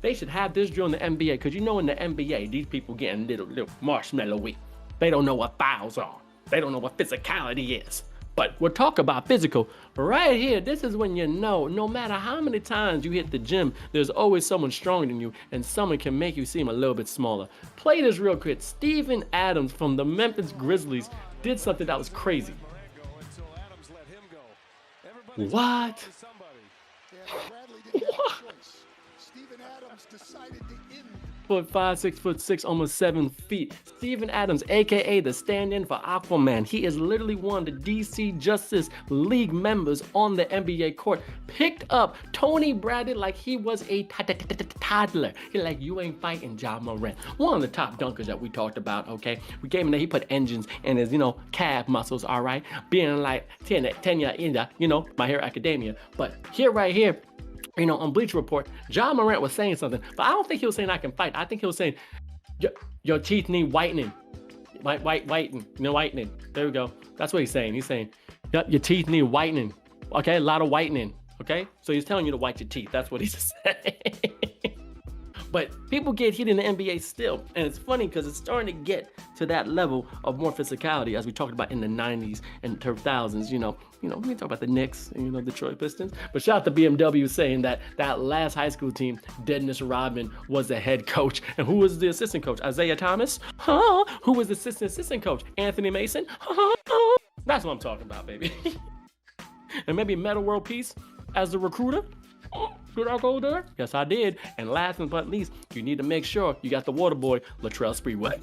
They should have this drill in the NBA, because you know in the NBA, these people getting little marshmallowy. They don't know what fouls are. They don't know what physicality is. But we'll talk about physical right here. This is when you know, no matter how many times you hit the gym, there's always someone stronger than you, and someone can make you seem a little bit smaller. Play this real quick. Steven Adams from the Memphis Grizzlies did something that was crazy. What? Steven Adams decided to end 5'5", 6'6", almost 7 feet. Steven Adams, aka the stand-in for Aquaman. He is literally one of the DC Justice League members on the NBA court. Picked up Tony Bradley like he was a toddler. He's like, you ain't fighting Ja Morant. One of the top dunkers that we talked about, okay? We gave him that, he put engines in his, calf muscles, all right? Being like 10 years in, My Hero Academia. But right here, on Bleacher Report, Ja Morant was saying something, but I don't think he was saying I can fight. I think he was saying, your teeth need whitening. Whitening. There we go. That's what he's saying. He's saying, your teeth need whitening. Okay, a lot of whitening. Okay, so he's telling you to white your teeth. That's what he's saying. But people get hit in the NBA still, and it's funny because it's starting to get to that level of more physicality, as we talked about in the 90s and 2000s. We can talk about the Knicks and the Detroit Pistons. But shout out to BMW saying that last high school team, Dennis Rodman was the head coach, and who was the assistant coach? Isaiah Thomas? Huh? Who was the assistant coach? Anthony Mason? Huh? That's what I'm talking about, baby. And maybe Metal World Peace as the recruiter. Did I go there? Yes, I did. And last but not least, you need to make sure you got the water boy, Latrell Sprewell.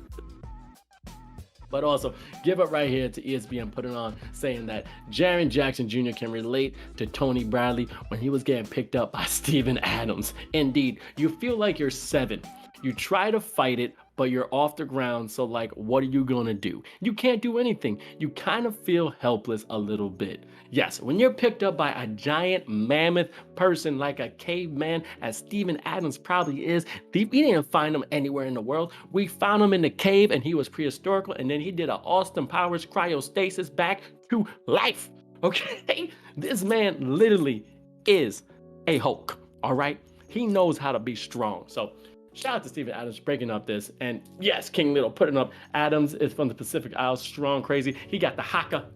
But also, give up right here to ESPN putting on saying that Jaren Jackson Jr. can relate to Tony Bradley when he was getting picked up by Steven Adams. Indeed, you feel like you're 7. You try to fight it, but you're off the ground, so what are you gonna do? You can't do anything. You kind of feel helpless a little bit. Yes, when you're picked up by a giant mammoth person like a caveman, as Steven Adams probably is, we didn't find him anywhere in the world. We found him in the cave, and he was prehistorical, and then he did an Austin Powers cryostasis back to life, okay? This man literally is a Hulk, all right? He knows how to be strong, so shout out to Steven Adams breaking up this. And yes, King Little putting up. Adams is from the Pacific Isles, strong, crazy. He got the haka.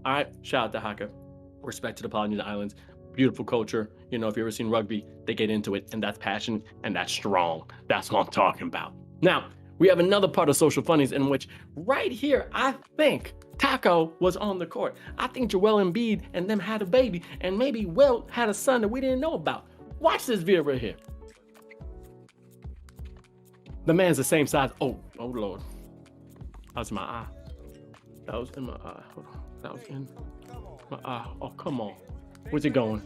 All right, shout out to haka. Respect to the Polynesian Islands. Beautiful culture. If you've ever seen rugby, they get into it, and that's passion, and that's strong. That's what I'm talking about. Now, we have another part of Social Funnies in which right here, I think Taco was on the court. I think Joel Embiid and them had a baby, and maybe Will had a son that we didn't know about. Watch this video right here. The man's the same size. Oh Lord. That was in my eye. That was in my eye. Hold on. That was in my eye. Oh, come on. Where's it going?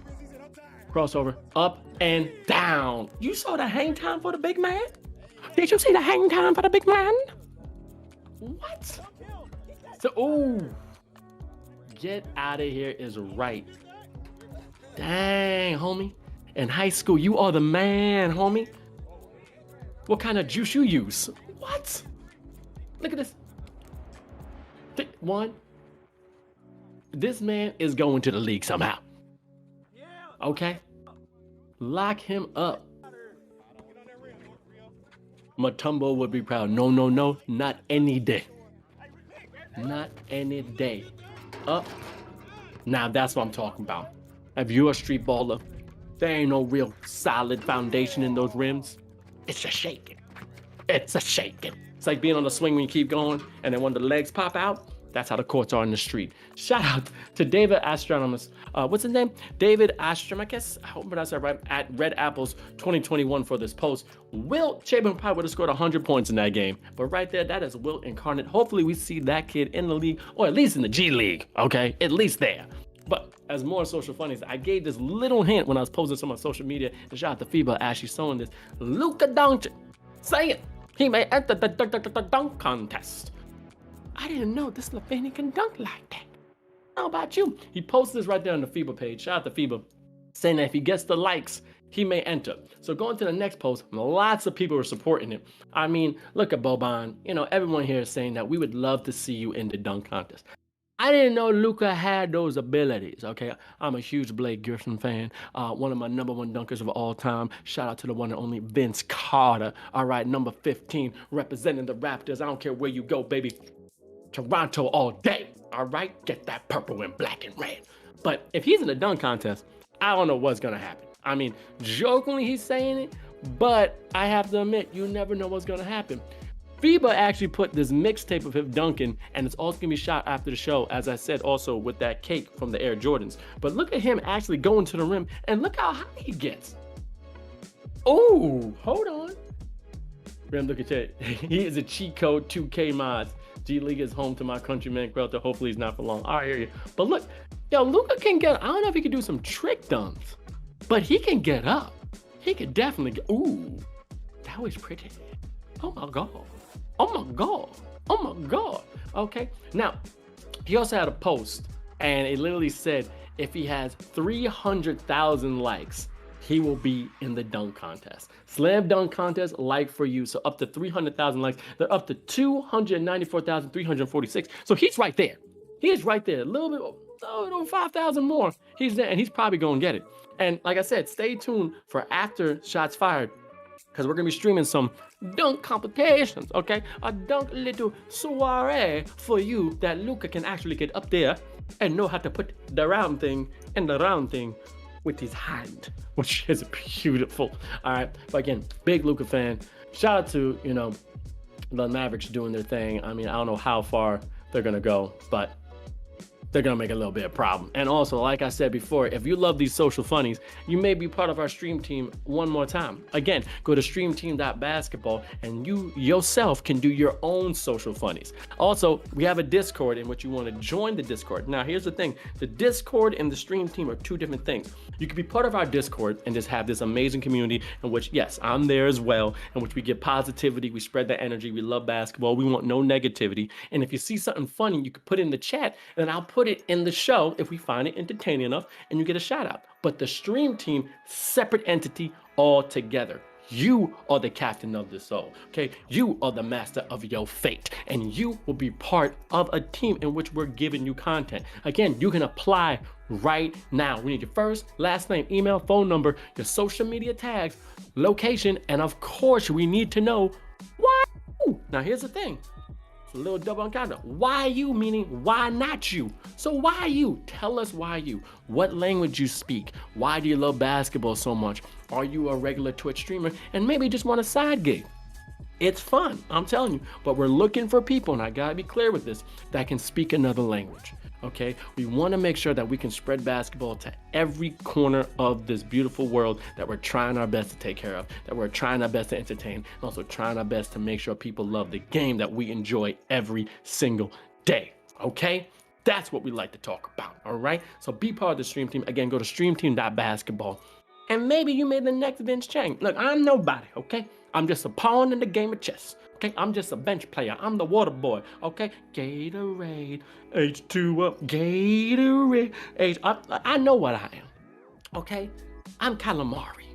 Crossover, up and down. You saw the hang time for the big man? Did you see the hang time for the big man? What? So, ooh. Get out of here is right. Dang, homie. In high school, you are the man, homie. What kind of juice you use? What? Look at this. One. This man is going to the league somehow. Okay? Lock him up. Mutombo would be proud. No, no, no. Not any day. Not any day. Up. Now that's what I'm talking about. If you're a street baller, there ain't no real solid foundation in those rims. It's just shaking. It's a shaking. It's like being on the swing when you keep going, and then when the legs pop out, that's how the courts are in the street. Shout out to David Astronomus. What's his name? David Astronomus. I hope I pronounced that right. At Red Apples 2021 for this post. Wilt Chamberlain probably would have scored 100 points in that game. But right there, that is Wilt incarnate. Hopefully we see that kid in the league, or at least in the G League, okay? At least there. But as more social funnies, I gave this little hint when I was posting some on social media, and shout out to FIBA actually showing this. Luka Doncic saying he may enter the dunk contest. I didn't know this Lithuanian can dunk like that. How about you? He posted this right there on the FIBA page. Shout out to FIBA, saying that if he gets the likes, he may enter. So going to the next post, lots of people were supporting it. I mean, look at Boban. You know, everyone here is saying that we would love to see you in the dunk contest. I didn't know Luka had those abilities, okay? I'm a huge Blake Griffin fan, one of my #1 dunkers of all time. Shout out to the one and only Vince Carter. All right, number 15, representing the Raptors. I don't care where you go, baby. Toronto all day, all right? Get that purple and black and red. But if he's in a dunk contest, I don't know what's gonna happen. I mean, jokingly he's saying it, but I have to admit, you never know what's gonna happen. FIBA actually put this mixtape of him dunking, and it's also gonna be shot after the show, as I said, also with that cake from the Air Jordans. But look at him actually going to the rim, and look how high he gets. Oh, hold on. Rim, look at that. He is a cheat code 2K mods. G League is home to my countryman Quelta. Hopefully he's not for long. I hear you. But look, yo, Luka can get, I don't know if he can do some trick dunks, but he can get up. He could definitely get, ooh, that was pretty. Oh my God. Oh my God. Oh my God. Okay. Now, he also had a post, and it literally said if he has 300,000 likes, he will be in the dunk contest. Slam dunk contest, like for you. So up to 300,000 likes. They're up to 294,346. So he's right there. He is right there. A little bit over 5,000 more. He's there, and he's probably going to get it. And like I said, stay tuned for after Shots Fired, because we're going to be streaming some dunk competitions, okay? A dunk little soiree for you that Luka can actually get up there and know how to put the round thing in the round thing with his hand, which is beautiful. All right, but again, big Luka fan. Shout out to, you know, the Mavericks doing their thing. I mean, I don't know how far they're gonna go, but they're gonna make a little bit of problem. And also, like I said before, if you love these social funnies, you may be part of our stream team one more time. Again, go to streamteam.basketball and you yourself can do your own social funnies. Also, we have a Discord in which you want to join the Discord. Now, here's the thing. The Discord and the stream team are two different things. You can be part of our Discord and just have this amazing community in which, yes, I'm there as well, in which we get positivity, we spread the energy, we love basketball, we want no negativity. And if you see something funny, you can put it in the chat and I'll put it in the show if we find it entertaining enough, and you get a shout out. But the stream team, separate entity altogether. You are the captain of the soul, okay? You are the master of your fate, and you will be part of a team in which we're giving you content. Again, you can apply right now. We need your first, last name, email, phone number, your social media tags, location, and of course, we need to know why. Now, here's the thing. It's a little double encounter. Why you, meaning why not you? So why you? Tell us why you. What language you speak? Why do you love basketball so much? Are you a regular Twitch streamer and maybe just want a side gig? It's fun, I'm telling you. But we're looking for people, and I gotta be clear with this, that can speak another language. Okay, we want to make sure that we can spread basketball to every corner of this beautiful world that we're trying our best to take care of, that we're trying our best to entertain, and also trying our best to make sure people love the game that we enjoy every single day. Okay, that's what we like to talk about. All right, so be part of the stream team. Again, go to streamteam.basketball and maybe you made the next Vince Chang. Look, I'm nobody, okay? I'm just a pawn in the game of chess. Okay, I'm just a bench player. I'm the water boy. Okay, Gatorade, H2O, Gatorade, I know what I am. Okay, I'm calamari.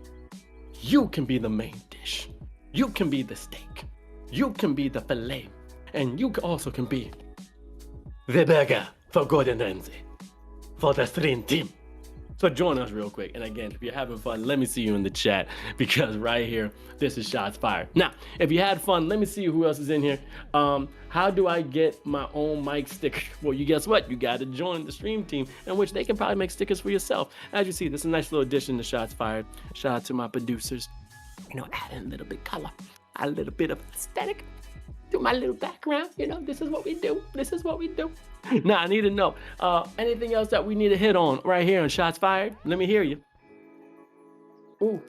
You can be the main dish. You can be the steak. You can be the fillet, and you also can be the burger for Gordon Ramsay for the stream team. So join us real quick. And again, if you're having fun, let me see you in the chat, because right here, this is Shots Fired. Now, if you had fun, let me see who else is in here. How do I get my own mic sticker? Well, you guess what? You got to join the stream team, in which they can probably make stickers for yourself. As you see, this is a nice little addition to Shots Fired. Shout out to my producers. You know, adding a little bit color, a little bit of aesthetic to my little background. You know, this is what we do. This is what we do. Now, I need to know, anything else that we need to hit on right here on Shots Fired? Let me hear you. Ooh.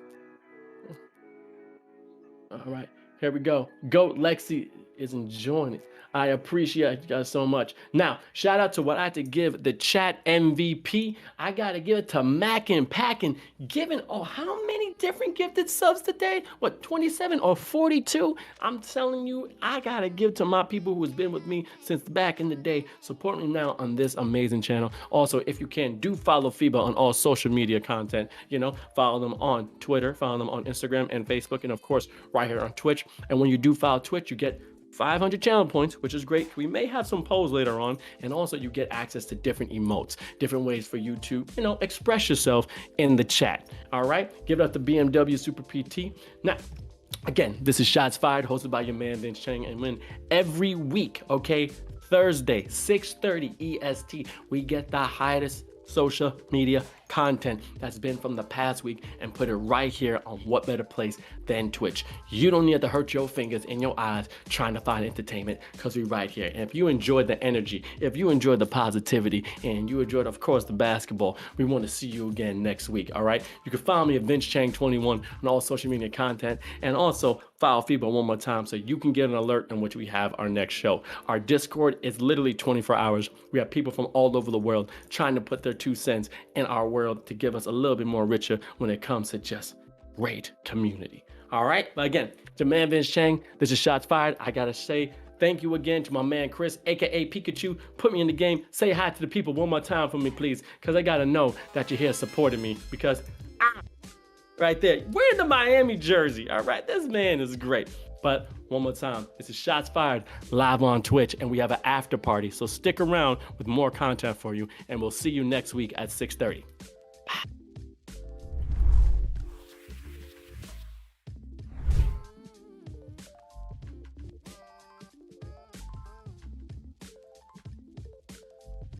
All right, here we go. Goat Lexi is enjoying it. I appreciate you guys so much. Now, shout out to what I had to give the chat MVP. I got to give it to Mac and Packin, giving, how many different gifted subs today? What, 27 or 42? I'm telling you, I got to give to my people who has been with me since back in the day, supporting me now on this amazing channel. Also, if you can, do follow FIBA on all social media content. You know, follow them on Twitter, follow them on Instagram and Facebook, and of course, right here on Twitch. And when you do follow Twitch, you get 500 channel points, which is great. We may have some polls later on, and also you get access to different emotes, different ways for you to, you know, express yourself in the chat. All right, give it up to BMW Super PT. Now, again, this is Shots Fired, hosted by your man Vince Chang, and when every week, okay, Thursday, 6:30 EST, we get the highest social media content that's been from the past week and put it right here on what better place than Twitch. You don't need to hurt your fingers and your eyes trying to find entertainment, because we're right here. And if you enjoyed the energy, if you enjoyed the positivity, and you enjoyed, of course, the basketball, we want to see you again next week. All right, you can follow me at Vince Chang 21 on all social media content, and also follow FIBA one more time so you can get an alert in which we have our next show. Our Discord is literally 24 hours. We have people from all over the world trying to put their 2 cents in our world to give us a little bit more richer when it comes to just great community. All right, but again, the man Vince Chang, this is Shots Fired. I gotta say thank you again to my man Chris, aka Pikachu. Put me in the game. Say hi to the people one more time for me, please, because I gotta know that you're here supporting me, because right there, wearing the Miami jersey. All right, this man is great. But one more time, this is Shots Fired live on Twitch, and we have an after party. So stick around with more content for you, and we'll see you next week at 6:30.